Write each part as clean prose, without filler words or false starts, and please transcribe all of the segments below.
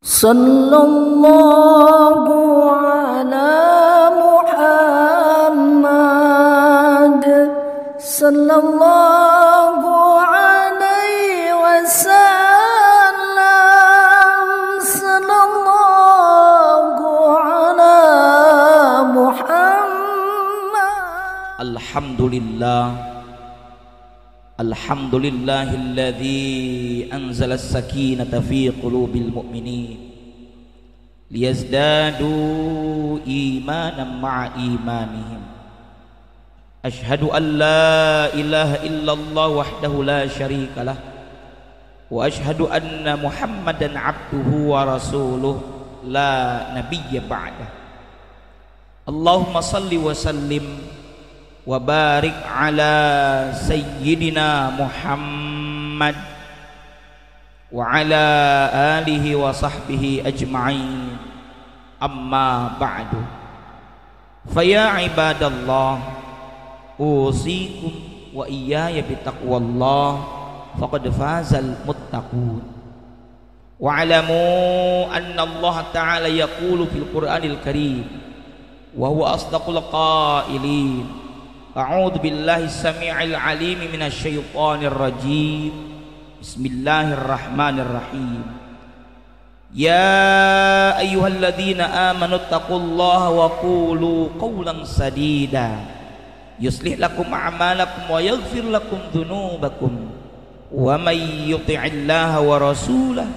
Sallallahu ala Muhammad sallallahu alaihi wasallam sallallahu ala Muhammad. Alhamdulillahilladzi anzala as-sakinata fi qulubil mu'minin liyazdadu imanan ma'a imanihim. Ashhadu an la ilaha illallah wahdahu la syarika lah wa ashhadu anna Muhammadan abduhu wa rasuluh la nabiyya ba'dah. Allahumma salli wa sallim wa barik ala sayyidina Muhammad wa ala alihi wa sahbihi ajma'in, amma ba'du. Faya ibadallah, usikum wa iyaya bitaqwallah, faqad fazal muttaqun. Wa'alamu anna Allah ta'ala yaqulu fil Qur'anil Karim wa huwa asdaqul qailin. A'udzu billahi samii'il 'aliim minasy syaithaanir rajiim. Bismillahirrahmanirrahim. Ya ayyuhalladzina aamanu taqullaha wa qulu qawlan sadida yuslih lakum a'malakum wa yaghfir lakum dzunubakum wa may yuti'illaha wa rasulahu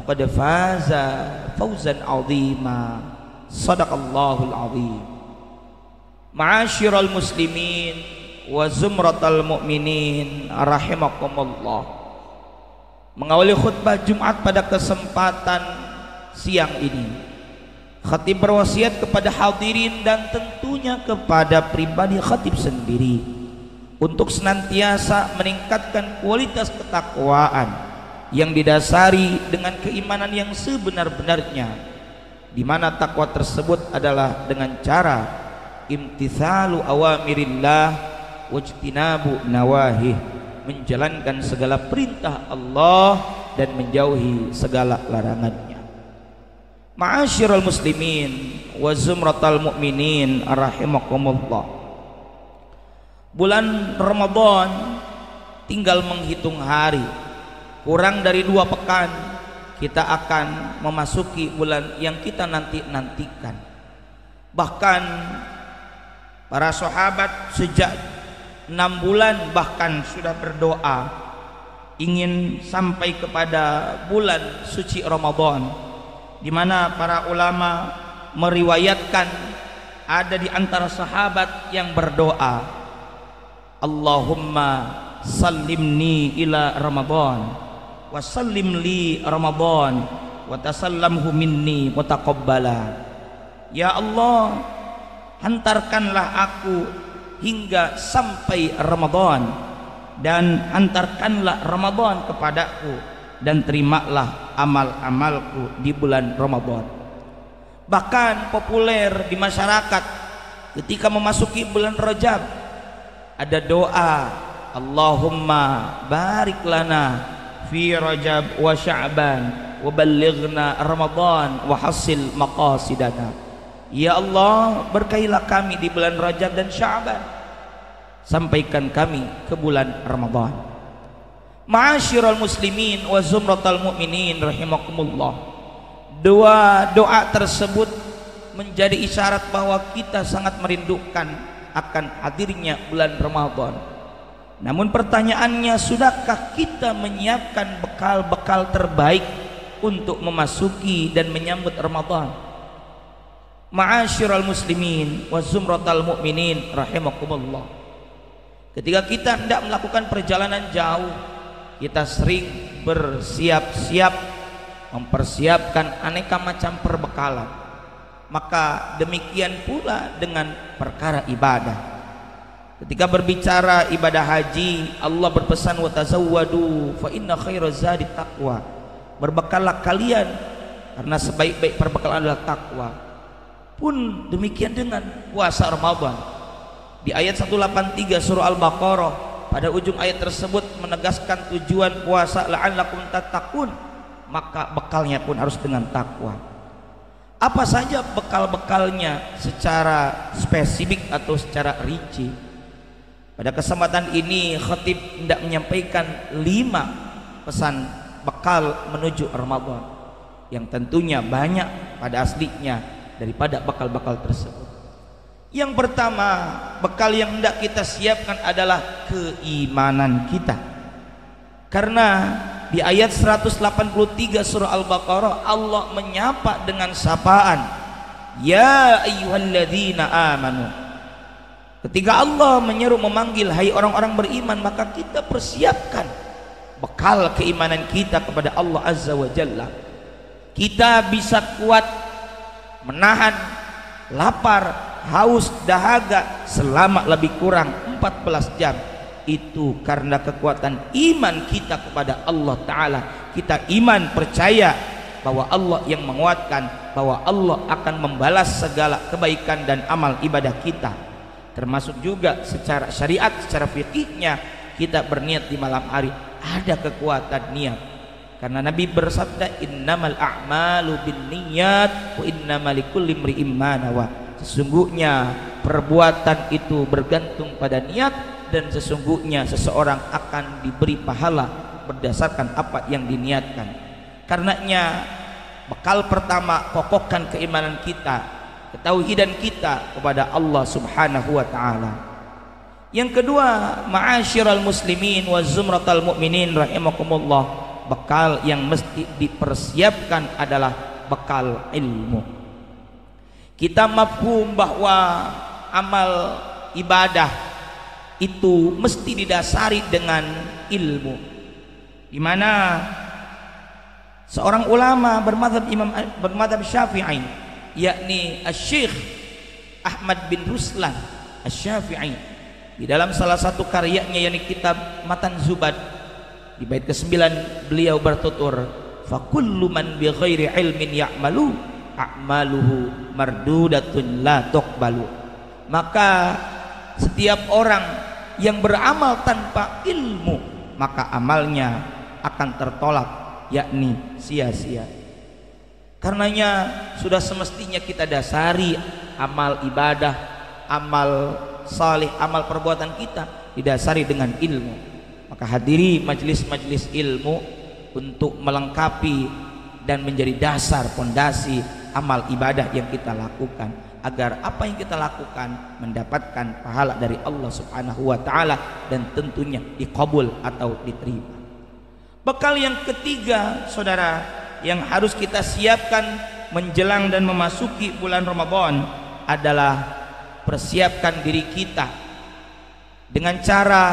faqad faza fawzan 'azima. Shadaqallahul 'azim. Ma'asyiral muslimin wa zumratal mu'minin rahimakumullah. Mengawali khutbah Jumat pada kesempatan siang ini, khatib berwasiat kepada hadirin dan tentunya kepada pribadi khatib sendiri untuk senantiasa meningkatkan kualitas ketakwaan yang didasari dengan keimanan yang sebenar-benarnya, di mana takwa tersebut adalah dengan cara imtithalu awamirillah wajtinabu nawahih, menjalankan segala perintah Allah dan menjauhi segala larangannya. Ma'asyiral muslimin wa zumratal mu'minin rahimakumullah. Bulan Ramadan tinggal menghitung hari, kurang dari 2 pekan kita akan memasuki bulan yang kita nantikan. Bahkan para sahabat sejak 6 bulan bahkan sudah berdoa ingin sampai kepada bulan suci Ramadan, di mana para ulama meriwayatkan ada di antara sahabat yang berdoa, Allahumma sallimni ila Ramadan wa sallim li Ramadan wa tasallamhu minni mutaqabbala. Ya Allah, hantarkanlah aku hingga sampai Ramadan dan hantarkanlah Ramadan kepadaku dan terimalah amal-amalku di bulan Ramadan. Bahkan populer di masyarakat ketika memasuki bulan Rajab ada doa, Allahumma barik lana fi Rajab wa Sya'ban wa ballighna Ramadan wa hasil maqasidana. Ya Allah, berkailah kami di bulan Rajab dan Sya'ban, sampaikan kami ke bulan Ramadan. Ma'asyiral muslimin wa zumratal mu'minin rahimakumullah. Doa tersebut menjadi isyarat bahwa kita sangat merindukan akan hadirnya bulan Ramadan. Namun pertanyaannya, sudahkah kita menyiapkan bekal-bekal terbaik untuk memasuki dan menyambut Ramadan? Ma'asyiral muslimin wa zumratal mu'minin rahimakumullah. Ketika kita hendak melakukan perjalanan jauh, kita sering bersiap-siap mempersiapkan aneka macam perbekalan. Maka demikian pula dengan perkara ibadah. Ketika berbicara ibadah haji, Allah berpesan wa tazawwadu fa inna khairaz zadi taqwa. Berbekallah kalian karena sebaik-baik perbekalan adalah takwa. Pun demikian dengan puasa Ramadan. Di ayat 183 surah Al-Baqarah, pada ujung ayat tersebut menegaskan tujuan puasa la'allakum tattaqun, maka bekalnya pun harus dengan takwa. Apa saja bekal-bekalnya secara spesifik atau secara rinci? Pada kesempatan ini khatib hendak menyampaikan 5 pesan bekal menuju Ramadan yang tentunya banyak pada aslinya daripada bekal-bekal tersebut. Yang pertama, bekal yang hendak kita siapkan adalah keimanan kita. Karena di ayat 183 surah Al-Baqarah Allah menyapa dengan sapaan, ya ayyuhalladzina amanu. Ketika Allah menyeru memanggil hai orang-orang beriman, maka kita persiapkan bekal keimanan kita kepada Allah Azza wa Jalla. Kita bisa kuat menahan lapar, haus, dahaga selama lebih kurang 14 jam. Itu karena kekuatan iman kita kepada Allah Ta'ala. Kita iman percaya bahwa Allah yang menguatkan, bahwa Allah akan membalas segala kebaikan dan amal ibadah kita. Termasuk juga secara syariat, secara fikihnya kita berniat di malam hari, ada kekuatan niat. Karena Nabi bersabda, innamal a'malu binniyat wa innamal likulli imri'in ma nawa. Sesungguhnya perbuatan itu bergantung pada niat, dan sesungguhnya seseorang akan diberi pahala berdasarkan apa yang diniatkan. Karenanya bekal pertama, kokohkan keimanan kita, ketauhidan kita kepada Allah Subhanahu wa taala. Yang kedua, ma'asyiral muslimin wa zumratal mu'minin rahimakumullah, bekal yang mesti dipersiapkan adalah bekal ilmu. Kita mafhum bahwa amal ibadah itu mesti didasari dengan ilmu, di mana seorang ulama bermadzhab Syafi'i, yakni Asy-Syaikh Ahmad bin Ruslan Asy-Syafi'i, di dalam salah satu karyanya yakni kitab Matan Zubad, di bait ke-9 beliau bertutur, fa kullu man bi ghairi ilmin ya'malu a'maluhu mardudatun la tuqbalu. Maka setiap orang yang beramal tanpa ilmu, maka amalnya akan tertolak, yakni sia-sia. Karenanya sudah semestinya kita dasari amal ibadah, amal saleh, amal perbuatan kita didasari dengan ilmu. Maka hadiri majelis-majelis ilmu untuk melengkapi dan menjadi dasar pondasi amal ibadah yang kita lakukan, agar apa yang kita lakukan mendapatkan pahala dari Allah Subhanahu wa taala dan tentunya dikabul atau diterima. Bekal yang ketiga, saudara, yang harus kita siapkan menjelang dan memasuki bulan Ramadan adalah persiapkan diri kita dengan cara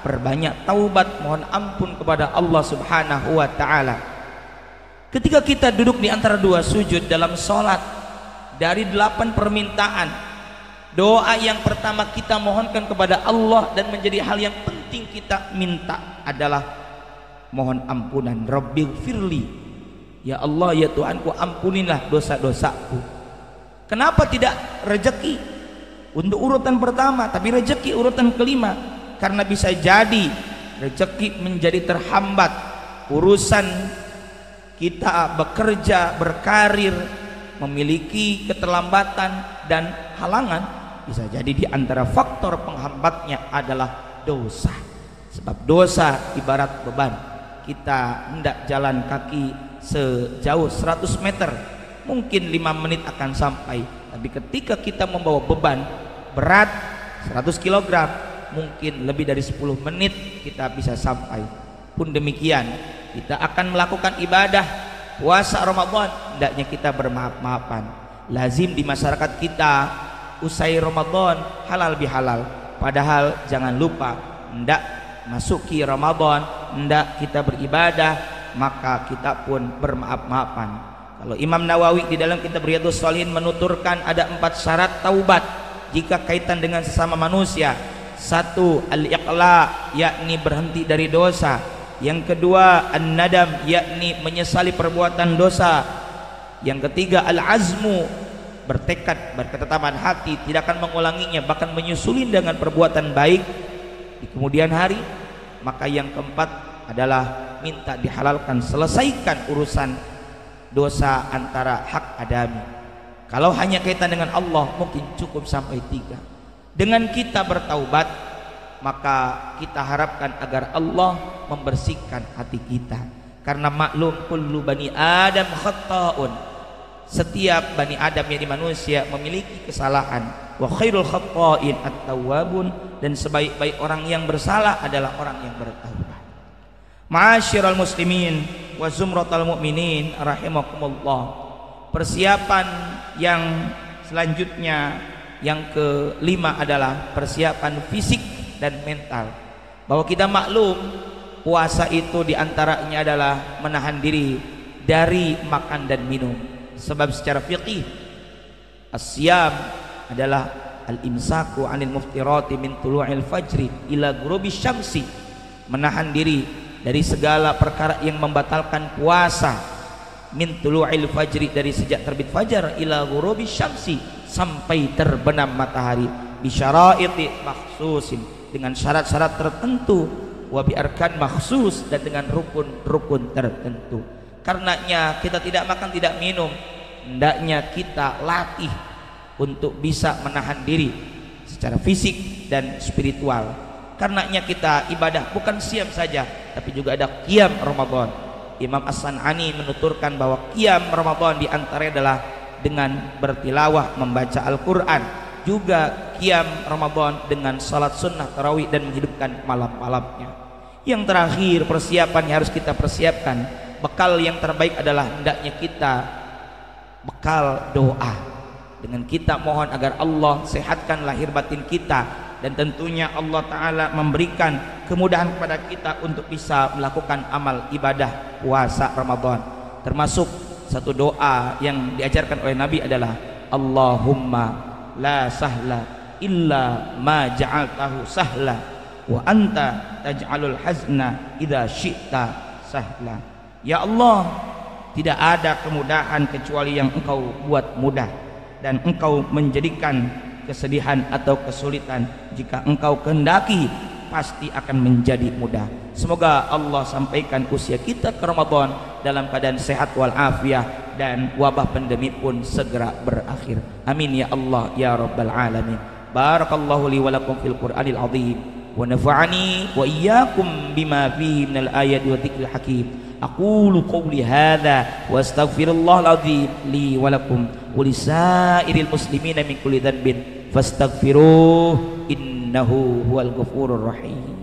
perbanyak taubat, mohon ampun kepada Allah Subhanahu wa taala. Ketika kita duduk di antara dua sujud dalam sholat, dari 8 permintaan, doa yang pertama kita mohonkan kepada Allah dan menjadi hal yang penting kita minta adalah mohon ampunan. Rabbighfirli, ya Allah ya Tuhanku, ampunilah dosa-dosaku. Kenapa tidak rezeki untuk urutan pertama tapi rezeki urutan kelima? Karena bisa jadi rezeki menjadi terhambat, urusan kita bekerja, berkarir, memiliki keterlambatan dan halangan, bisa jadi di antara faktor penghambatnya adalah dosa. Sebab dosa ibarat beban. Kita hendak jalan kaki sejauh 100 meter, mungkin 5 menit akan sampai, tapi ketika kita membawa beban berat 100 kg, mungkin lebih dari 10 menit kita bisa sampai. Pun demikian, kita akan melakukan ibadah puasa Ramadan, hendaknya kita bermaaf-maafan. Lazim di masyarakat kita usai Ramadan halal bihalal, padahal jangan lupa hendak masuki Ramadan, hendak kita beribadah, maka kita pun bermaaf-maafan. Kalau Imam Nawawi di dalam kitab Riyadhus Shalihin menuturkan ada 4 syarat taubat jika kaitan dengan sesama manusia. 1, al-iqla, yakni berhenti dari dosa. Yang kedua, an-nadam, yakni menyesali perbuatan dosa. Yang ketiga, al-azmu, bertekad, berketetapan hati tidak akan mengulanginya, bahkan menyusulin dengan perbuatan baik di kemudian hari. Maka yang keempat, adalah minta dihalalkan, selesaikan urusan dosa antara hak adami. Kalau hanya kaitan dengan Allah mungkin cukup sampai 3. Dengan kita bertaubat, maka kita harapkan agar Allah membersihkan hati kita. Karena maklum kullu bani Adam khata'un, setiap bani Adam yang di manusia memiliki kesalahan. Wa khairul khata'in at-tawwabun, dan sebaik-baik orang yang bersalah adalah orang yang bertaubat. Ma'asyiral muslimin wa zumratal mu'minin rahimakumullah. Persiapan yang selanjutnya yang kelima adalah persiapan fisik dan mental. Bahwa kita maklum puasa itu diantaranya adalah menahan diri dari makan dan minum. Sebab secara fiqih as-siyam adalah al-imsaku 'anil muftirati min tulu'il fajri ila ghurubisy syamsi, menahan diri dari segala perkara yang membatalkan puasa, min tulu'il fajri, dari sejak terbit fajar, ila ghurubisy syamsi, sampai terbenam matahari, bi syaraiti makhsusin, dengan syarat-syarat tertentu, wa bi arkan makhsus, dan dengan rukun-rukun tertentu. Karenanya kita tidak makan tidak minum, hendaknya kita latih untuk bisa menahan diri secara fisik dan spiritual. Karenanya kita ibadah bukan siam saja, tapi juga ada qiyam Ramadan. Imam As-San'ani menuturkan bahwa qiyam Ramadan diantaranya adalah dengan bertilawah, membaca Al-Quran. Juga qiyam Ramadan dengan salat sunnah tarawih dan menghidupkan malam-malamnya. Yang terakhir, persiapan yang harus kita persiapkan, bekal yang terbaik adalah hendaknya kita bekal doa. Dengan kita mohon agar Allah sehatkan lahir batin kita, dan tentunya Allah Ta'ala memberikan kemudahan kepada kita untuk bisa melakukan amal ibadah puasa Ramadan. Termasuk satu doa yang diajarkan oleh Nabi adalah Allahumma la sahla illa ma ja'altahu sahla wa anta taj'alul hazna idza syi'ta sahla. Ya Allah, tidak ada kemudahan kecuali yang Engkau buat mudah, dan Engkau menjadikan kesedihan atau kesulitan jika Engkau kehendaki pasti akan menjadi mudah. Semoga Allah sampaikan usia kita ke Ramadan dalam keadaan sehat walafiat, dan wabah pandemi pun segera berakhir. Amin ya Allah ya rabbal alamin. Barakallahu li wa lakum fil Qur'anil azim, wa nafa'ani wa iyyakum bima fihi minal ayati wa dzikril hakim. Aqulu qawli hadza wa astaghfirullahal azim li wa lakum wa lisairil muslimina min kulli dhanbin fastaghfiruh innahu huwal ghafurur rahim.